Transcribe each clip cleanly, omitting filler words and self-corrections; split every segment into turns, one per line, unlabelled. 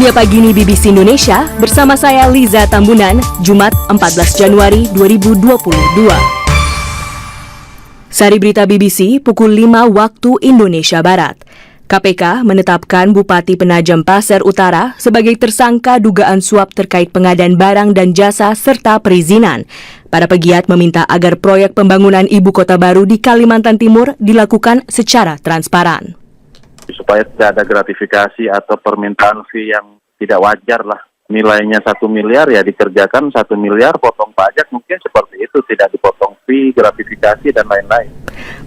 Pagi ini BBC Indonesia bersama saya Liza Tambunan, Jumat 14 Januari 2022. Sari berita BBC pukul 5 waktu Indonesia Barat. KPK menetapkan Bupati Penajam Pasir Utara sebagai tersangka dugaan suap terkait pengadaan barang dan jasa serta perizinan. Para pegiat meminta agar proyek pembangunan ibu kota baru di Kalimantan Timur dilakukan secara transparan.
Supaya tidak ada gratifikasi atau permintaan fee yang tidak wajar lah. Nilainya 1 miliar ya dikerjakan 1 miliar, potong pajak mungkin seperti itu, tidak dipotong fee, gratifikasi dan lain-lain.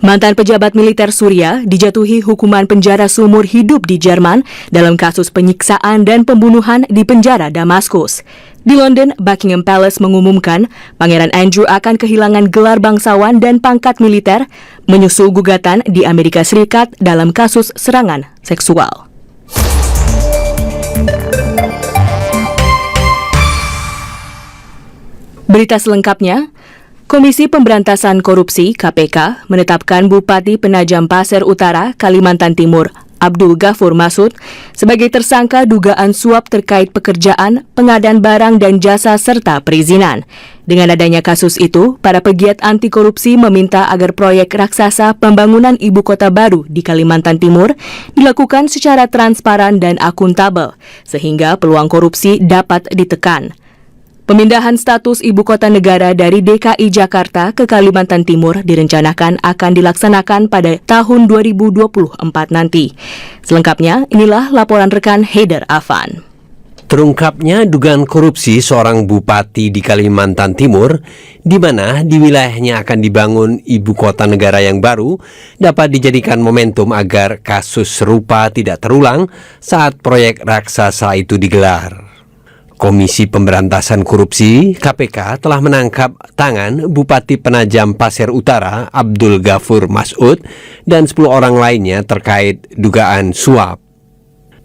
Mantan pejabat militer Suriah dijatuhi hukuman penjara seumur hidup di Jerman dalam kasus penyiksaan dan pembunuhan di penjara Damaskus. Di London, Buckingham Palace mengumumkan Pangeran Andrew akan kehilangan gelar bangsawan dan pangkat militer menyusul gugatan di Amerika Serikat dalam kasus serangan seksual. Berita selengkapnya, Komisi Pemberantasan Korupsi (KPK) menetapkan Bupati Penajam Pasir Utara, Kalimantan Timur, Abdul Ghafur Masud, sebagai tersangka dugaan suap terkait pekerjaan, pengadaan barang dan jasa serta perizinan. Dengan adanya kasus itu, para pegiat anti korupsi meminta agar proyek raksasa pembangunan ibu kota baru di Kalimantan Timur dilakukan secara transparan dan akuntabel, sehingga peluang korupsi dapat ditekan. Pemindahan status ibu kota negara dari DKI Jakarta ke Kalimantan Timur direncanakan akan dilaksanakan pada tahun 2024 nanti. Selengkapnya, inilah laporan rekan Haider Afan.
Terungkapnya dugaan korupsi seorang bupati di Kalimantan Timur, di mana di wilayahnya akan dibangun ibu kota negara yang baru, dapat dijadikan momentum agar kasus serupa tidak terulang saat proyek raksasa itu digelar. Komisi Pemberantasan Korupsi (KPK) telah menangkap tangan Bupati Penajam Pasir Utara Abdul Ghafur Masud dan 10 orang lainnya terkait dugaan suap.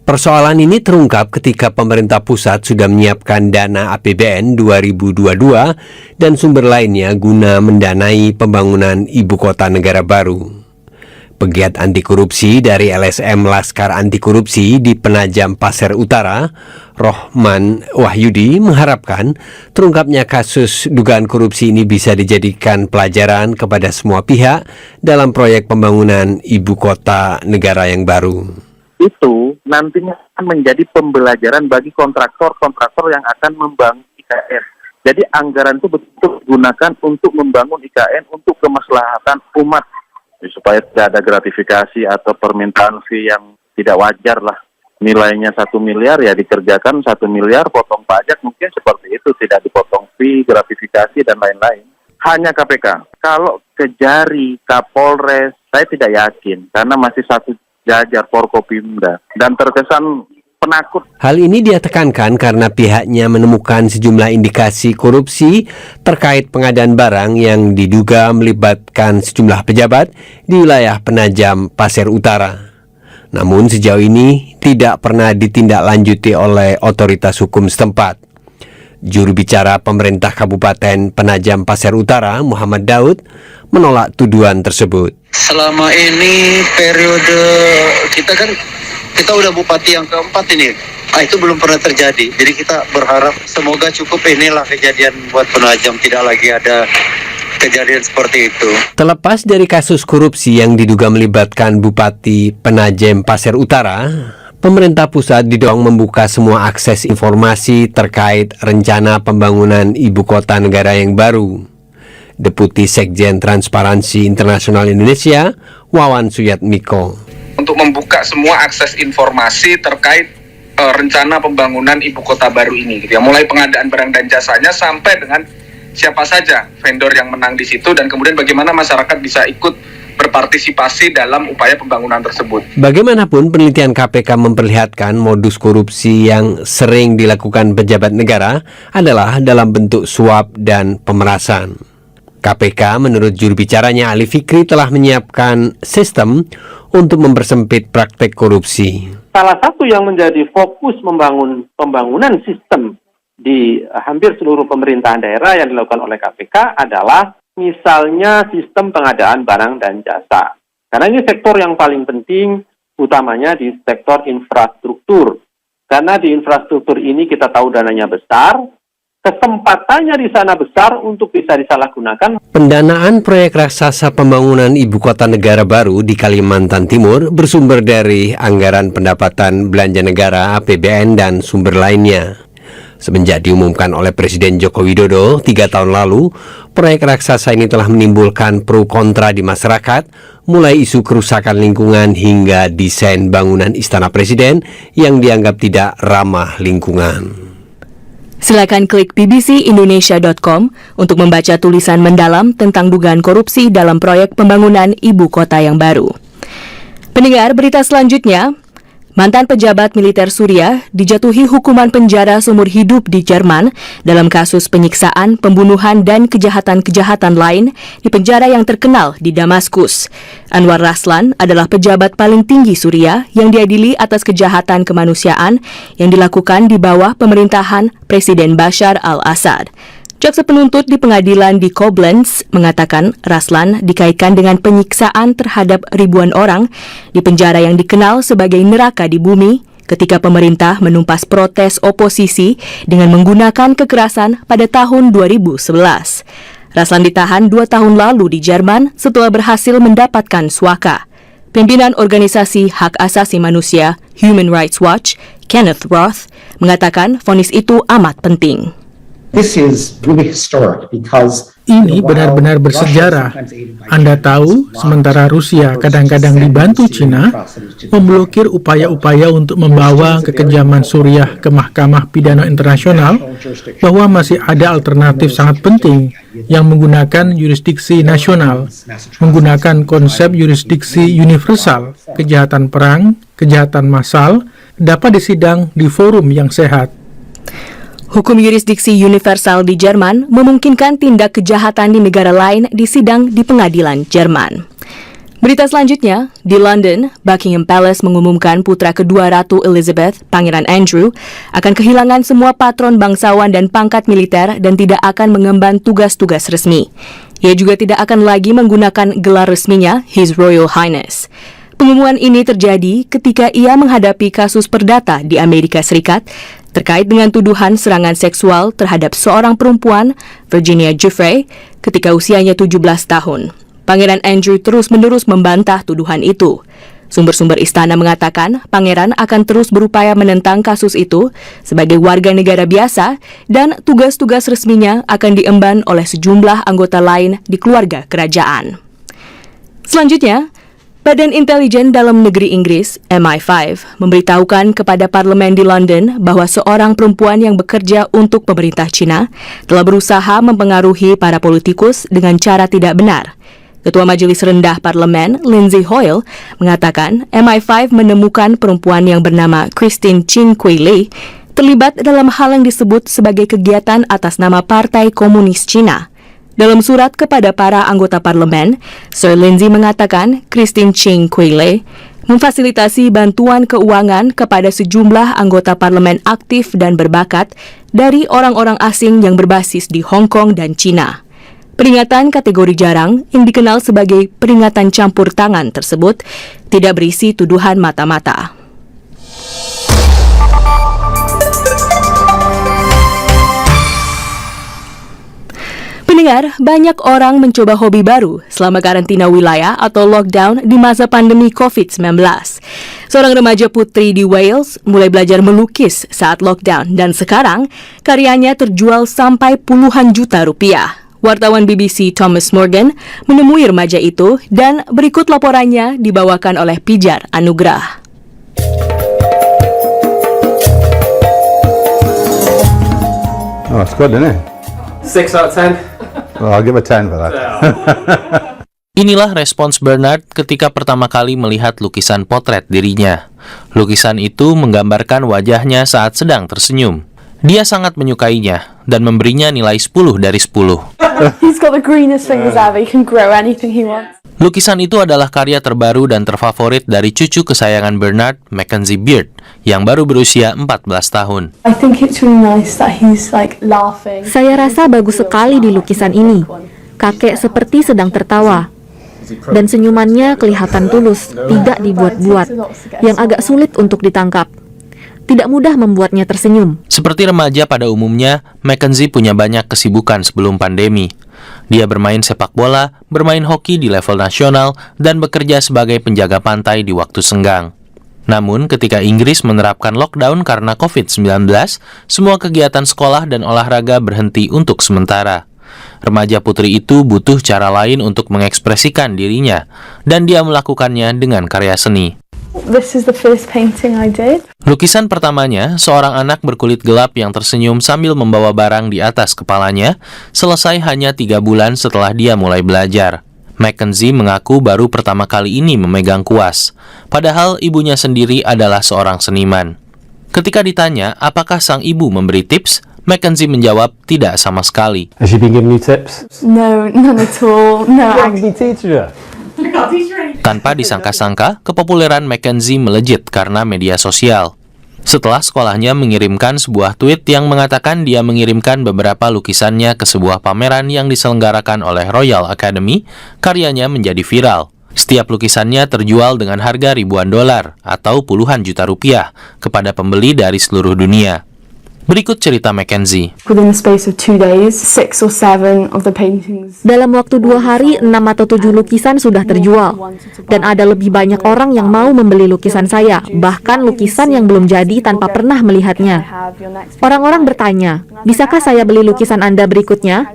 Persoalan ini terungkap ketika pemerintah pusat sudah menyiapkan dana APBN 2022 dan sumber lainnya guna mendanai pembangunan ibu kota negara baru. Pegiat anti korupsi dari LSM Laskar Anti Korupsi di Penajam Pasir Utara, Rohman Wahyudi, mengharapkan terungkapnya kasus dugaan korupsi ini bisa dijadikan pelajaran kepada semua pihak dalam proyek pembangunan ibu kota negara yang baru.
Itu nantinya akan menjadi pembelajaran bagi kontraktor-kontraktor yang akan membangun IKN. Jadi anggaran itu betul-betul digunakan untuk membangun IKN untuk kemaslahatan umat. Supaya tidak ada gratifikasi atau permintaan fee yang tidak wajar lah. Nilainya 1 miliar ya dikerjakan 1 miliar, potong pajak mungkin seperti itu, tidak dipotong fee, gratifikasi dan lain-lain. Hanya KPK. Kalau Kejari, Kapolres, saya tidak yakin karena masih satu jajar Forkopimda dan terkesan penakut.
Hal ini dia tekankan karena pihaknya menemukan sejumlah indikasi korupsi terkait pengadaan barang yang diduga melibatkan sejumlah pejabat di wilayah Penajam Pasir Utara. Namun sejauh ini tidak pernah ditindaklanjuti oleh otoritas hukum setempat. Juru bicara pemerintah Kabupaten Penajam Pasir Utara, Muhammad Daud, menolak tuduhan tersebut.
Selama ini periode kita udah bupati yang keempat ini. Itu belum pernah terjadi. Jadi kita berharap semoga cukup inilah kejadian buat Penajam, tidak lagi ada kejadian seperti itu.
Terlepas dari kasus korupsi yang diduga melibatkan Bupati Penajam Pasir Utara, pemerintah pusat didorong membuka semua akses informasi terkait rencana pembangunan ibu kota negara yang baru. Deputi Sekjen Transparansi Internasional Indonesia, Wawan Suyatmiko.
Untuk membuka semua akses informasi terkait rencana pembangunan ibu kota baru ini, gitu ya. Mulai pengadaan barang dan jasanya sampai dengan siapa saja vendor yang menang di situ dan kemudian bagaimana masyarakat bisa ikut berpartisipasi dalam upaya pembangunan tersebut.
Bagaimanapun penelitian KPK memperlihatkan modus korupsi yang sering dilakukan pejabat negara adalah dalam bentuk suap dan pemerasan. KPK menurut juru bicaranya Ali Fikri telah menyiapkan sistem untuk mempersempit praktek korupsi.
Salah satu yang menjadi fokus membangun pembangunan sistem di hampir seluruh pemerintahan daerah yang dilakukan oleh KPK adalah misalnya sistem pengadaan barang dan jasa. Karena ini sektor yang paling penting, utamanya di sektor infrastruktur. Karena di infrastruktur ini kita tahu dananya besar, kesempatannya di sana besar untuk bisa disalahgunakan.
Pendanaan proyek raksasa pembangunan ibu kota negara baru di Kalimantan Timur bersumber dari anggaran pendapatan belanja negara, APBN, dan sumber lainnya. Semenjak diumumkan oleh Presiden Joko Widodo 3 tahun lalu, proyek raksasa ini telah menimbulkan pro kontra di masyarakat, mulai isu kerusakan lingkungan hingga desain bangunan Istana Presiden yang dianggap tidak ramah lingkungan.
Silakan klik bbcindonesia.com untuk membaca tulisan mendalam tentang dugaan korupsi dalam proyek pembangunan ibu kota yang baru. Pendengar, berita selanjutnya, mantan pejabat militer Suriah dijatuhi hukuman penjara seumur hidup di Jerman dalam kasus penyiksaan, pembunuhan, dan kejahatan-kejahatan lain di penjara yang terkenal di Damaskus. Anwar Raslan adalah pejabat paling tinggi Suriah yang diadili atas kejahatan kemanusiaan yang dilakukan di bawah pemerintahan Presiden Bashar al-Assad. Jaksa penuntut di pengadilan di Koblenz mengatakan Raslan dikaitkan dengan penyiksaan terhadap ribuan orang di penjara yang dikenal sebagai neraka di bumi ketika pemerintah menumpas protes oposisi dengan menggunakan kekerasan pada tahun 2011. Raslan ditahan 2 tahun lalu di Jerman setelah berhasil mendapatkan suaka. Pimpinan organisasi hak asasi manusia Human Rights Watch, Kenneth Roth, mengatakan vonis itu amat penting.
Ini benar-benar bersejarah. Anda tahu, sementara Rusia kadang-kadang dibantu Cina memblokir upaya-upaya untuk membawa kekejaman Suriah ke Mahkamah Pidana Internasional, bahwa masih ada alternatif sangat penting yang menggunakan yurisdiksi nasional, menggunakan konsep yurisdiksi universal. Kejahatan perang, kejahatan massal dapat disidang di forum yang sehat.
Hukum yurisdiksi universal di Jerman memungkinkan tindak kejahatan di negara lain disidang di pengadilan Jerman. Berita selanjutnya, di London, Buckingham Palace mengumumkan putra kedua Ratu Elizabeth, Pangeran Andrew, akan kehilangan semua patron bangsawan dan pangkat militer dan tidak akan mengemban tugas-tugas resmi. Ia juga tidak akan lagi menggunakan gelar resminya, His Royal Highness. Pengumuman ini terjadi ketika ia menghadapi kasus perdata di Amerika Serikat terkait dengan tuduhan serangan seksual terhadap seorang perempuan, Virginia Giuffre, ketika usianya 17 tahun. Pangeran Andrew terus-menerus membantah tuduhan itu. Sumber-sumber istana mengatakan pangeran akan terus berupaya menentang kasus itu sebagai warga negara biasa dan tugas-tugas resminya akan diemban oleh sejumlah anggota lain di keluarga kerajaan. Selanjutnya, Badan Intelijen Dalam Negeri Inggris, MI5, memberitahukan kepada parlemen di London bahwa seorang perempuan yang bekerja untuk pemerintah Cina telah berusaha mempengaruhi para politikus dengan cara tidak benar. Ketua Majelis Rendah Parlemen, Lindsay Hoyle, mengatakan MI5 menemukan perempuan yang bernama Christine Ching Kwei-lei terlibat dalam hal yang disebut sebagai kegiatan atas nama Partai Komunis Cina. Dalam surat kepada para anggota parlemen, Sir Lindsay mengatakan Christine Ching Kwei-lei memfasilitasi bantuan keuangan kepada sejumlah anggota parlemen aktif dan berbakat dari orang-orang asing yang berbasis di Hong Kong dan China. Peringatan kategori jarang yang dikenal sebagai peringatan campur tangan tersebut tidak berisi tuduhan mata-mata. Pendengar, banyak orang mencoba hobi baru selama karantina wilayah atau lockdown di masa pandemi COVID-19. Seorang remaja putri di Wales mulai belajar melukis saat lockdown dan sekarang karyanya terjual sampai puluhan juta rupiah. Wartawan BBC Thomas Morgan menemui remaja itu dan berikut laporannya dibawakan oleh Pijar Anugrah.
Oh, it's good, isn't it?
6 out of 10.
Well, I'll give a 10 for that.
Inilah respons Bernard ketika pertama kali melihat lukisan potret dirinya. Lukisan itu menggambarkan wajahnya saat sedang tersenyum. Dia sangat menyukainya dan memberinya nilai 10 dari 10.
He's got the greenest fingers ever. He can grow anything he wants.
Lukisan itu adalah karya terbaru dan terfavorit dari cucu kesayangan Bernard, Mackenzie Beard, yang baru berusia 14 tahun.
I think it's really nice that he's like laughing.
Saya rasa bagus sekali di lukisan ini. Kakek seperti sedang tertawa. Dan senyumannya kelihatan tulus, tidak dibuat-buat, yang agak sulit untuk ditangkap. tidak mudah membuatnya tersenyum.
Seperti remaja pada umumnya, Mackenzie punya banyak kesibukan sebelum pandemi. Dia bermain sepak bola, bermain hoki di level nasional, dan bekerja sebagai penjaga pantai di waktu senggang. Namun, ketika Inggris menerapkan lockdown karena COVID-19, semua kegiatan sekolah dan olahraga berhenti untuk sementara. Remaja putri itu butuh cara lain untuk mengekspresikan dirinya, dan dia melakukannya dengan karya seni.
This is the first painting I did.
Lukisan pertamanya, seorang anak berkulit gelap yang tersenyum sambil membawa barang di atas kepalanya, selesai hanya 3 bulan setelah dia mulai belajar. Mackenzie mengaku baru pertama kali ini memegang kuas, padahal ibunya sendiri adalah seorang seniman. Ketika ditanya apakah sang ibu memberi tips, Mackenzie menjawab tidak sama sekali.
Has she been giving you tips?
No, none at all. No, actually.
Teacher.
Tanpa disangka-sangka, kepopuleran Mackenzie melejit karena media sosial. Setelah sekolahnya mengirimkan sebuah tweet yang mengatakan dia mengirimkan beberapa lukisannya ke sebuah pameran yang diselenggarakan oleh Royal Academy, karyanya menjadi viral. Setiap lukisannya terjual dengan harga ribuan dolar atau puluhan juta rupiah kepada pembeli dari seluruh dunia. Berikut cerita Mackenzie.
Within the space of 2 days, 6 or 7 of the paintings.
Dalam waktu 2 hari, 6 atau 7 lukisan sudah terjual. Dan ada lebih banyak orang yang mau membeli lukisan saya, bahkan lukisan yang belum jadi tanpa pernah melihatnya. Orang-orang bertanya, bisakah saya beli lukisan Anda berikutnya?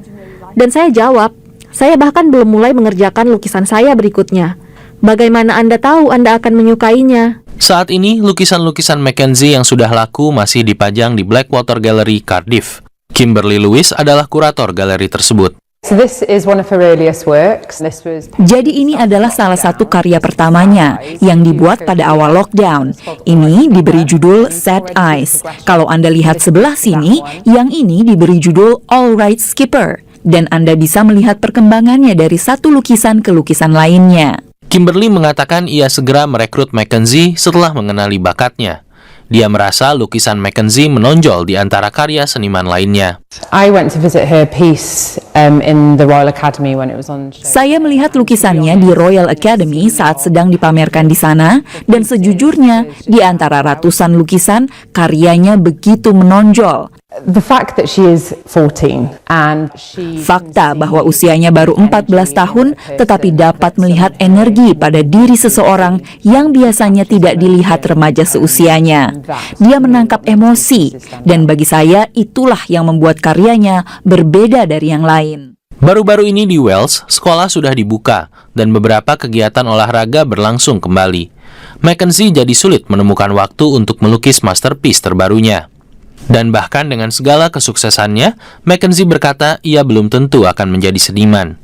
Dan saya jawab, saya bahkan belum mulai mengerjakan lukisan saya berikutnya. Bagaimana Anda tahu Anda akan menyukainya?
Saat ini, lukisan-lukisan Mackenzie yang sudah laku masih dipajang di Blackwater Gallery, Cardiff. Kimberly Lewis adalah kurator galeri tersebut.
Jadi ini adalah salah satu karya pertamanya yang dibuat pada awal lockdown. Ini diberi judul Sad Eyes. Kalau Anda lihat sebelah sini, yang ini diberi judul All Right Skipper. Dan Anda bisa melihat perkembangannya dari satu lukisan ke lukisan lainnya.
Kimberly mengatakan ia segera merekrut Mackenzie setelah mengenali bakatnya. Dia merasa lukisan Mackenzie menonjol di antara karya seniman lainnya.
Saya melihat lukisannya di Royal Academy saat sedang dipamerkan di sana, dan sejujurnya, di antara ratusan lukisan, karyanya begitu menonjol. Fakta bahwa usianya baru 14 tahun, tetapi dapat melihat energi pada diri seseorang yang biasanya tidak dilihat remaja seusianya. Dia menangkap emosi, dan bagi saya itulah yang membuat karyanya berbeda dari yang lain.
Baru-baru ini di Wales, sekolah sudah dibuka, dan beberapa kegiatan olahraga berlangsung kembali. Mackenzie jadi sulit menemukan waktu untuk melukis masterpiece terbarunya. Dan bahkan dengan segala kesuksesannya, Mackenzie berkata ia belum tentu akan menjadi seniman.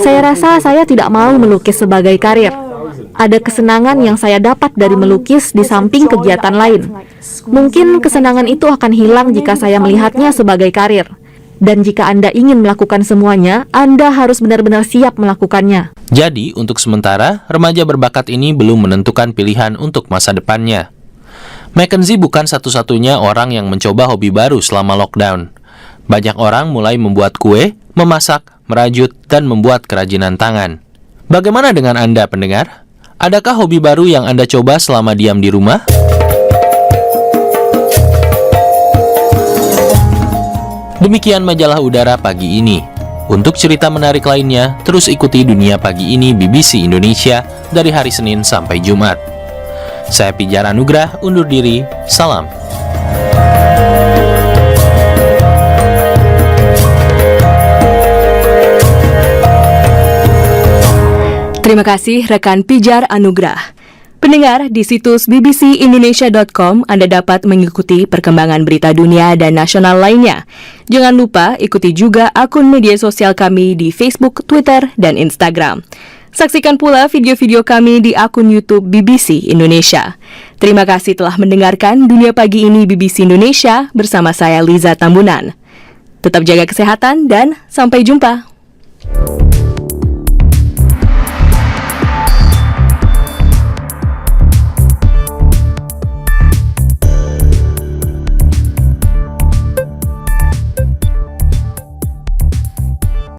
Saya rasa saya tidak mau melukis sebagai karir. Ada kesenangan yang saya dapat dari melukis di samping kegiatan lain. Mungkin kesenangan itu akan hilang jika saya melihatnya sebagai karir. Dan jika Anda ingin melakukan semuanya, Anda harus benar-benar siap melakukannya.
Jadi, untuk sementara, remaja berbakat ini belum menentukan pilihan untuk masa depannya. Mackenzie bukan satu-satunya orang yang mencoba hobi baru selama lockdown. Banyak orang mulai membuat kue, memasak, merajut, dan membuat kerajinan tangan. Bagaimana dengan Anda, pendengar? Adakah hobi baru yang Anda coba selama diam di rumah? Demikian majalah udara pagi ini. Untuk cerita menarik lainnya, terus ikuti Dunia Pagi Ini BBC Indonesia dari hari Senin sampai Jumat. Saya Pijar Anugrah, undur diri. Salam.
Terima kasih rekan Pijar Anugrah. Pendengar, di situs bbcindonesia.com Anda dapat mengikuti perkembangan berita dunia dan nasional lainnya. Jangan lupa ikuti juga akun media sosial kami di Facebook, Twitter, dan Instagram. Saksikan pula video-video kami di akun YouTube BBC Indonesia. Terima kasih telah mendengarkan Dunia Pagi Ini BBC Indonesia bersama saya Liza Tambunan. Tetap jaga kesehatan dan sampai jumpa.